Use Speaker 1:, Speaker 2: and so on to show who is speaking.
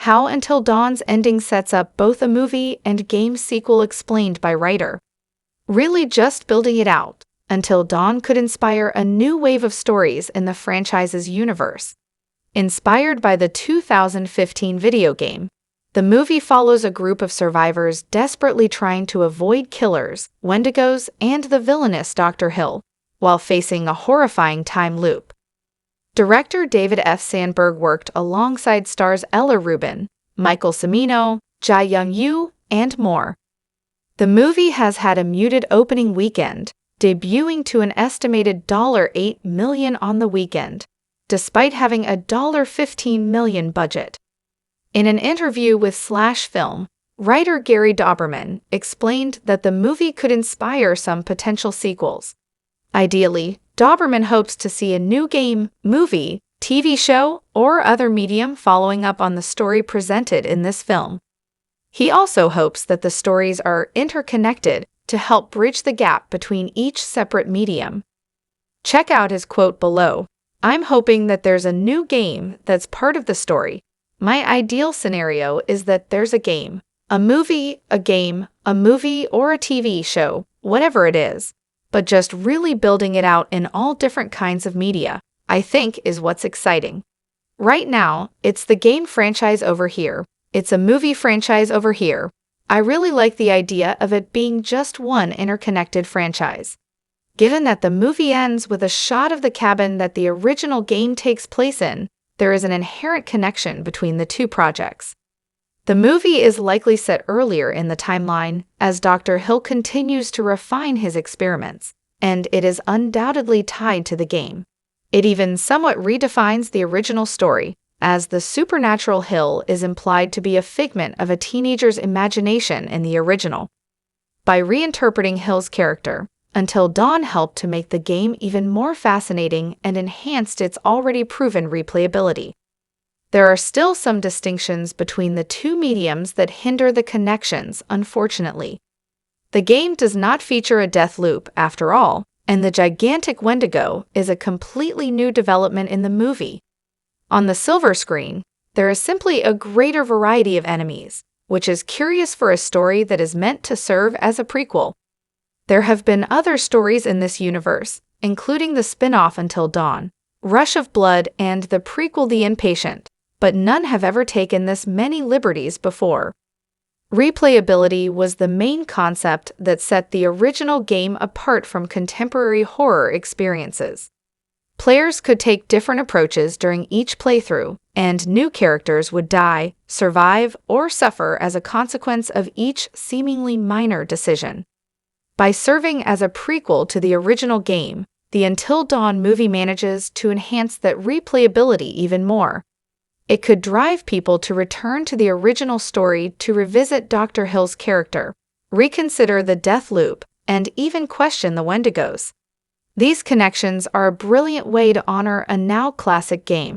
Speaker 1: How Until Dawn's ending sets up both a movie and game sequel explained by writer. Really just building it out, Until Dawn could inspire a new wave of stories in the franchise's universe. Inspired by the 2015 video game, the movie follows a group of survivors desperately trying to avoid killers, Wendigos, and the villainous Dr. Hill, while facing a horrifying time loop. Director David F. Sandberg worked alongside stars Ella Rubin, Michael Cimino, Jai Young-yu, and more. The movie has had a muted opening weekend, debuting to an estimated $8 million on the weekend, despite having a $15 million budget. In an interview with Slash Film, writer Gary Dauberman explained that the movie could inspire some potential sequels. Ideally, Dauberman hopes to see a new game, movie, TV show, or other medium following up on the story presented in this film. He also hopes that the stories are interconnected to help bridge the gap between each separate medium. Check out his quote below. "I'm hoping that there's a new game that's part of the story. My ideal scenario is that there's a game, a movie, a game, a movie, or a TV show, whatever it is, but just really building it out in all different kinds of media, I think is what's exciting. Right now, it's the game franchise over here, it's a movie franchise over here. I really like the idea of it being just one interconnected franchise. Given that the movie ends with a shot of the cabin that the original game takes place in, there is an inherent connection between the two projects. The movie is likely set earlier in the timeline as Dr. Hill continues to refine his experiments, and it is undoubtedly tied to the game. It even somewhat redefines the original story, as the supernatural Hill is implied to be a figment of a teenager's imagination in the original. By reinterpreting Hill's character, Until Dawn helped to make the game even more fascinating and enhanced its already proven replayability. There are still some distinctions between the two mediums that hinder the connections, unfortunately. The game does not feature a death loop, after all, and the gigantic Wendigo is a completely new development in the movie. On the silver screen, there is simply a greater variety of enemies, which is curious for a story that is meant to serve as a prequel. There have been other stories in this universe, including the spin-off Until Dawn, Rush of Blood, and the prequel The Inpatient, but none have ever taken this many liberties before. Replayability was the main concept that set the original game apart from contemporary horror experiences. Players could take different approaches during each playthrough, and new characters would die, survive, or suffer as a consequence of each seemingly minor decision. By serving as a prequel to the original game, the Until Dawn movie manages to enhance that replayability even more. It could drive people to return to the original story to revisit Dr. Hill's character, reconsider the death loop, and even question the Wendigos. These connections are a brilliant way to honor a now classic game.